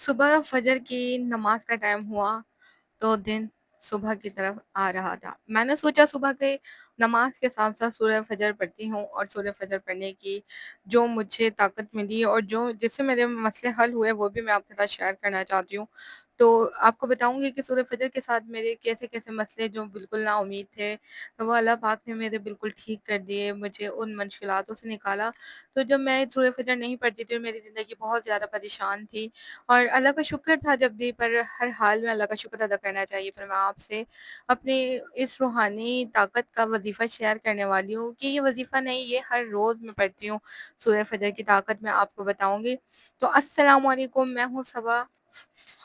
सुबह फजर की नमाज का टाइम हुआ तो दिन सुबह की तरफ आ रहा था। मैंने सोचा सुबह के नमाज के साथ साथ सूरह फजर पढ़ती हूँ और सूरह फजर पढ़ने की जो मुझे ताकत मिली और जो जिससे मेरे मसले हल हुए वो भी मैं आपके साथ शेयर करना चाहती हूँ। तो आपको बताऊंगी कि सूरह फजर के साथ मेरे कैसे कैसे मसले जो बिल्कुल ना उम्मीद थे वो अल्लाह पाक ने मेरे बिल्कुल ठीक कर दिए, मुझे उन मुश्किलातों से निकाला। तो जब मैं सूरह फजर नहीं पढ़ती थी, मेरी ज़िंदगी बहुत ज़्यादा परेशान थी और अल्लाह का शुक्र था जब भी, पर हर हाल में अल्लाह का शुक्र अदा करना चाहिए। पर मैं आपसे अपनी इस रूहानी ताकत का वज़ीफ़ा शेयर करने वाली हूँ कि ये वज़ीफ़ा नहीं, ये हर रोज़ मैं पढ़ती हूँ। सूरह फजर की ताकत मैं आपको बताऊँगी। तो अस्सलामु अलैकुम, मैं हूँ सबा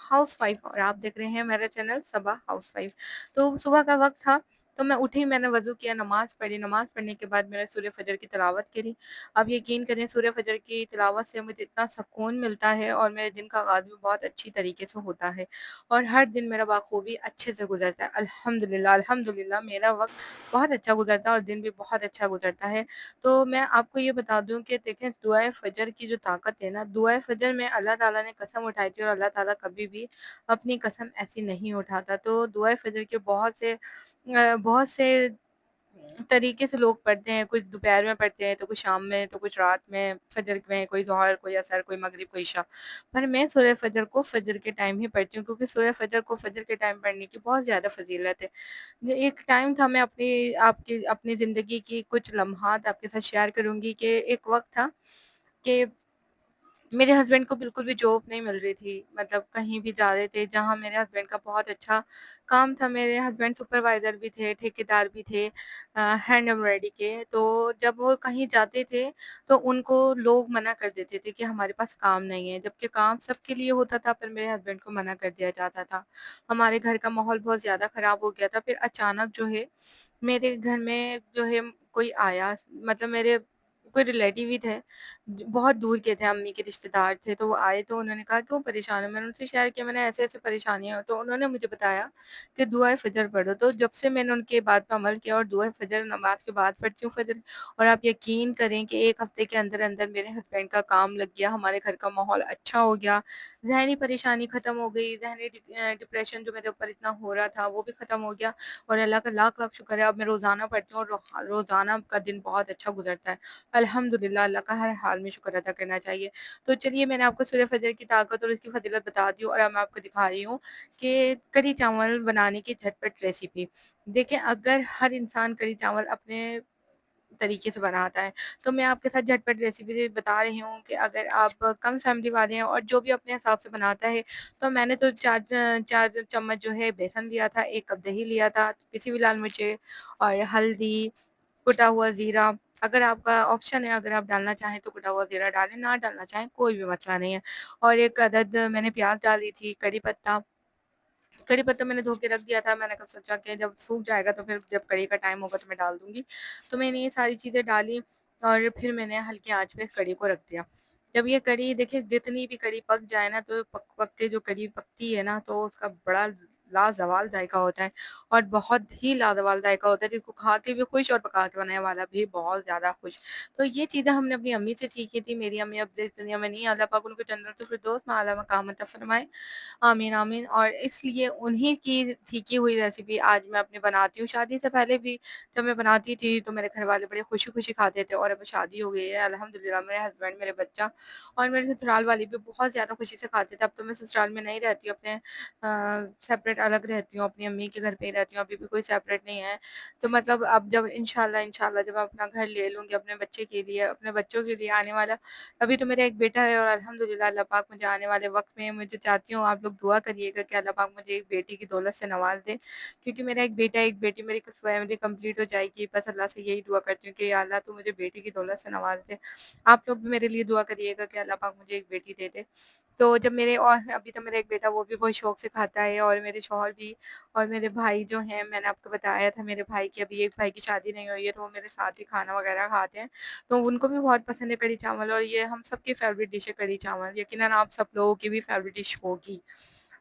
हाउसवाइफ़ और आप देख रहे हैं मेरा चैनल सबा हाउसवाइफ़। तो सुबह का वक़्त था, तो मैं उठी, मैंने वज़ू किया, नमाज़ पढ़ी, नमाज़ पढ़ने के बाद मैंने सूरह फ़जर की तिलावत करी। अब यकीन करें, सूरह फ़जर की तिलावत से मुझे इतना सुकून मिलता है और मेरे दिन का आगाज़ भी बहुत अच्छी तरीके से होता है और हर दिन मेरा बाखूबी अच्छे से गुज़रता है। अल्हम्दुलिल्लाह, अल्हम्दुलिल्लाह मेरा वक़्त बहुत अच्छा गुज़रता है और दिन भी बहुत अच्छा गुज़रता है। तो मैं आपको ये बता दूँ कि देखें, दुआए फ़जर की जो ताकत है ना, दुआए फ़जर में अल्लाह ताला ने कसम उठाई थी और अल्लाह ताला कभी भी अपनी कसम ऐसी नहीं उठाता। तो दुआए फ़जर के बहुत से तरीके से लोग पढ़ते हैं, कुछ दोपहर में पढ़ते हैं, तो कुछ शाम में, तो कुछ रात में, फ़जर में, कोई ज़ोहर, कोई असर, कोई मगरिब, कोई इशा। पर मैं सूरह फ़जर को फ़जर के टाइम ही पढ़ती हूँ क्योंकि सूरह फ़जर को फ़जर के टाइम पढ़ने की बहुत ज़्यादा फ़ज़ीलत है। एक टाइम था, मैं अपनी ज़िंदगी की कुछ लम्हात आपके साथ शेयर करूँगी कि एक वक़्त था कि मेरे हस्बैंड को बिल्कुल भी जॉब नहीं मिल रही थी, मतलब कहीं भी जा रहे थे जहाँ मेरे हस्बैंड का बहुत अच्छा काम था। मेरे हस्बैंड सुपरवाइज़र भी थे, ठेकेदार भी थे हैंड एम्ब्रॉयडरी के। तो जब वो कहीं जाते थे, तो उनको लोग मना कर देते थे कि हमारे पास काम नहीं है, जबकि काम सबके लिए होता था, पर मेरे हस्बैंड को मना कर दिया जाता था। हमारे घर का माहौल बहुत ज़्यादा ख़राब हो गया था। फिर अचानक जो है, मेरे घर में जो है कोई आया, मतलब मेरे कोई रिलेटिव ही थे, बहुत दूर के थे, अम्मी के रिश्तेदार थे। तो वो आए, तो उन्होंने कहा क्यों परेशान हो? मैंने उनसे शेयर किया, मैंने ऐसे-ऐसे परेशानियाँ हैं। तो उन्होंने मुझे बताया कि दुआए फ़जर पढ़ो। तो जब से मैंने उनकी बात पे अमल किया और दुआए फ़जर नमाज़ के बाद पढ़ती हूँ फ़जर, और आप यकीन करें कि 1 हफ़्ते के अंदर-अंदर मेरे हस्बैंड का काम लग गया, हमारे घर का माहौल अच्छा हो गया, ज़हनी परेशानी ख़त्म हो गई, ज़हनी डिप्रेशन जो मेरे ऊपर इतना हो रहा था वो भी ख़त्म हो गया और अल्लाह का लाख-लाख शुक्र है, अब मैं रोज़ाना पढ़ती हूँ और रोज़ाना का दिन बहुत अच्छा गुज़रता है। अल्हम्दुलिल्लाह, अल्लाह का हर हाल में शुक्र अदा करना चाहिए। तो चलिए, मैंने आपको सूरह फ़जर की ताकत और उसकी फ़ज़ीलत बता दी और अब मैं आपको दिखा रही हूँ कि कढ़ी चावल बनाने की झटपट रेसिपी। देखिए, अगर हर इंसान कढ़ी चावल अपने तरीके से बनाता है, तो मैं आपके साथ झटपट रेसिपी बता रही हूँ कि अगर आप कम फैमिली वाले हैं और जो भी अपने हिसाब से बनाता है, तो मैंने तो 4 चम्मच जो है बेसन लिया था, 1 कप दही लिया था, पिसी हुई लाल मिर्चें और हल्दी, कुटा हुआ ज़ीरा। अगर आपका ऑप्शन है, अगर आप डालना चाहें तो कुटा हुआ ज़ीरा डालें, ना डालना चाहें कोई भी मसला नहीं है। और 1 अदद मैंने प्याज़ डाली थी, कड़ी पत्ता मैंने धो के रख दिया था, मैंने कहा सोचा कि जब सूख जाएगा तो फिर जब कड़ी का टाइम होगा तो मैं डाल दूँगी। तो मैंने ये सारी चीज़ें डाली और फिर मैंने हल्की आँच पे कड़ी को रख दिया। जब ये कड़ी देखिए, जितनी भी कड़ी पक जाए ना, तो पक-पक के जो कड़ी पकती है ना, तो उसका बड़ा लाजवाब ज़ायक़ा होता है और बहुत ही लाजवाब ज़ायक़ा होता है, जिसको खा के भी खुश और पका के बनाने वाला भी बहुत ज़्यादा खुश। तो ये चीज़ें हमने अपनी अम्मी से सीखी थी। मेरी अम्मी अब इस दुनिया में नहीं है, अल्लाह पाक उनको जन्नतुल फिरदौस में आला मकाम अता फरमाए। आमीन, आमीन। और इसलिए उन्हीं की सीखी हुई रेसिपी आज मैं अपनी बनाती हूँ। शादी से पहले भी जब मैं बनाती थी तो मेरे घरवाले बड़े खुशी-खुशी खाते थे और अब शादी हो गई है, अल्हम्दुलिल्लाह, मेरे हस्बैंड, मेरे बच्चा और मेरे ससुराल वाले भी बहुत ज़्यादा खुशी से खाते थे। अब तो मैं ससुराल में नहीं रहती हूँ, अपने सेपरेट अलग रहती हूँ, अपनी अम्मी के घर पे ही रहती हूँ, अभी भी कोई सेपरेट नहीं है। तो मतलब अब जब इंशाल्लाह इंशाल्लाह जब मैं अपना घर ले लूँगी अपने बच्चे के लिए, अपने बच्चों के लिए आने वाला, अभी तो मेरा एक बेटा है और अल्हम्दुलिल्लाह अल्लाह पाक मुझे आने वाले वक़्त में, मुझे चाहती हूँ आप लोग दुआ करिएगा कि अल्लाह पाक मुझे एक बेटी की दौलत से नवाज़ दे, क्योंकि मेरा एक बेटा, एक बेटी, मेरी फैमिली कंप्लीट हो जाएगी। बस अल्लाह से यही दुआ करती हूँ कि या अल्लाह तू मुझे बेटी की दौलत से नवाज़ दे। आप लोग भी मेरे लिए दुआ करिएगा कि अल्लाह पाक मुझे एक बेटी दे दे। तो जब मेरे और अभी तो मेरा एक बेटा, वो भी बहुत शौक से खाता है और मेरे शौहर भी और मेरे भाई जो हैं, मैंने आपको बताया था मेरे भाई की, अभी एक भाई की शादी नहीं हुई है, तो वो मेरे साथ ही खाना वगैरह खाते हैं। तो उनको भी बहुत पसंद है कढ़ी चावल और ये हम सबकी फ़ेवरेट डिश है कढ़ी चावल। यकीनन आप सब लोगों की भी फ़ेवरेट डिश होगी।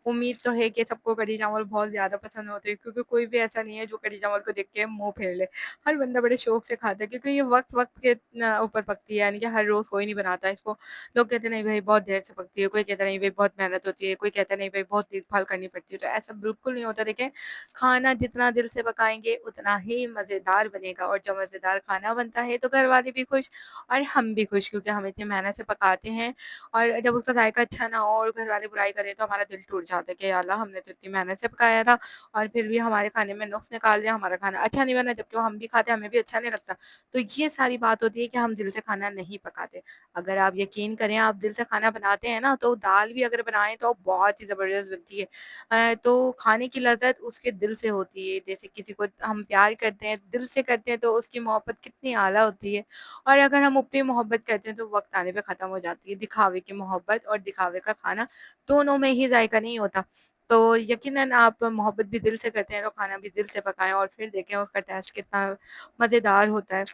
उम्मीद तो है कि सबको कढ़ी चावल बहुत ज़्यादा पसंद होते हैं, क्योंकि कोई भी ऐसा नहीं है जो कढ़ी चावल को देख के मुँह फेर ले। हर बंदा बड़े शौक से खाता है, क्योंकि ये वक़्त-वक़्त के ऊपर पकती है, यानी कि हर रोज़ कोई नहीं बनाता है इसको। लोग कहते हैं नहीं भई बहुत देर से पकती है, कोई कहता है नहीं भई बहुत मेहनत होती है, कोई कहता है नहीं भई बहुत देखभाल करनी पड़ती है। तो ऐसा बिल्कुल नहीं होता। देखिए, खाना जितना दिल से पकाएँगे उतना ही मज़ेदार बनेगा, और जब मज़ेदार खाना बनता है तो घरवाले भी खुश और हम भी खुश, क्योंकि हम इतनी मेहनत से पकाते हैं। और जब उसका ज़ायका अच्छा ना हो और घरवाले बुराई करें तो हमारा दिल टूट जाता है कि या अल्लाह, हमने तो इतनी मेहनत से पकाया था और फिर भी हमारे खाने में नुक्स निकाल दिया, हमारा खाना अच्छा नहीं बना, जबकि वो हम भी खाते हैं, हमें भी अच्छा नहीं लगता। तो ये सारी बात होती है कि हम दिल से खाना नहीं पकाते। अगर आप यकीन करें, आप दिल से खाना बनाते हैं ना, तो दाल भी अगर बनाएँ तो बहुत ही ज़बरदस्त बनती है। तो खाने की लज़्ज़त उसके दिल से होती है। जैसे किसी को हम प्यार करते हैं, दिल से करते हैं, तो उसकी मोहब्बत कितनी आला होती है। और अगर हम ऊपरी मोहब्बत करते हैं तो वक़्त आने पे ख़त्म हो जाती है। दिखावे की मोहब्बत और दिखावे का खाना, दोनों में ही ज़ायका नहीं होता। तो यकीनन आप मोहब्बत भी दिल से करते हैं तो खाना भी दिल से पकाएँ और फिर देखें उसका टेस्ट कितना मज़ेदार होता है।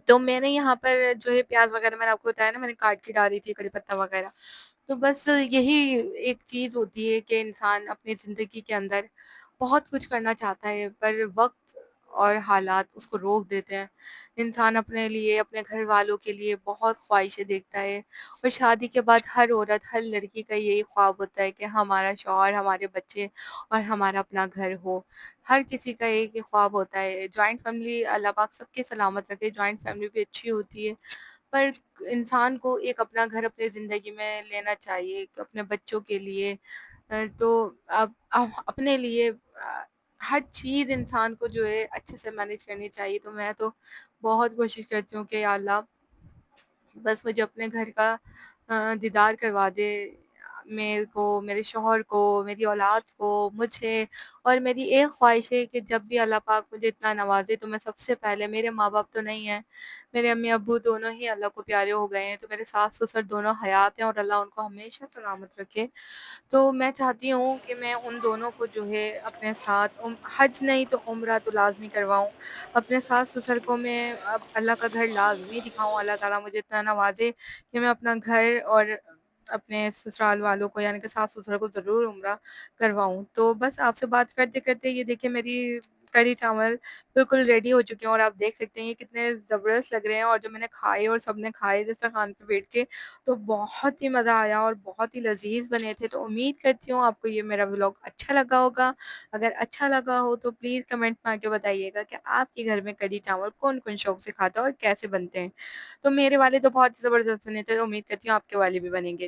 तो मैंने यहाँ पर जो है प्याज़ वग़ैरह, मैंने आपको बताया ना, मैंने काट के डाली थी, कड़ी पत्ता वग़ैरह। तो बस यही एक चीज़ होती है कि इंसान अपनी ज़िंदगी के अंदर बहुत कुछ करना चाहता है, पर वक़्त और हालात उसको रोक देते हैं। इंसान अपने लिए, अपने घरवालों के लिए बहुत ख़्वाहिशें देखता है, और शादी के बाद हर औरत, हर लड़की का यही ख्वाब होता है कि हमारा शौहर, हमारे बच्चे और हमारा अपना घर हो। हर किसी का एक ही ख्वाब होता है। जॉइंट फैमिली अल्लाह पाक सबकी सलामत रखे, जॉइंट फैमिली भी अच्छी होती है। पर इंसान को एक अपना घर अपनी ज़िंदगी में लेना चाहिए, कि अपने बच्चों के लिए। तो अब अपने लिए हर चीज़ इंसान को जो है अच्छे से मैनेज करनी चाहिए। तो मैं तो बहुत कोशिश करती हूँ कि या अल्लाह, बस मुझे अपने घर का दीदार करवा दे, मेरे को, मेरे शौहर को, मेरी औलाद को, मुझे। और मेरी एक ख़्वाहिश है कि जब भी अल्लाह पाक मुझे इतना नवाज़े तो मैं सबसे पहले, मेरे माँ-बाप तो नहीं हैं, मेरे अम्मी-अब्बू दोनों ही अल्लाह को प्यारे हो गए हैं, तो मेरे सास-ससुर दोनों हयात हैं और अल्लाह उनको हमेशा सलामत रखे। तो मैं चाहती हूँ कि मैं उन दोनों को जो है अपने साथ हज नहीं तो उम्रा तो लाज़मी करवाऊँ। अपने सास-ससुर को मैं अब अल्लाह का घर लाज़मी दिखाऊँ, अल्लाह ताला मुझे इतना नवाज़े कि मैं अपना घर और अपने ससुराल वालों को, यानी कि सास-ससुर को ज़रूर उम्रा करवाऊँ। तो बस आपसे बात करते-करते ये देखिए, मेरी कढ़ी चावल बिल्कुल रेडी हो चुके हैं, और आप देख सकते हैं ये कितने ज़बरदस्त लग रहे हैं। और जब मैंने खाए और सबने खाए दस्तरख़्वान पे बैठ के, तो बहुत ही मज़ा आया और बहुत ही लज़ीज़ बने थे। तो उम्मीद करती हूँ आपको ये मेरा व्लॉग अच्छा लगा होगा। अगर अच्छा लगा हो तो प्लीज़ कमेंट में आके बताइएगा कि आपके घर में कढ़ी चावल कौन-कौन शौक से खाता है और कैसे बनते हैं। तो मेरे वाले तो बहुत ही ज़बरदस्त बने थे, तो उम्मीद करती हूँ आपके वाले भी बनेंगे।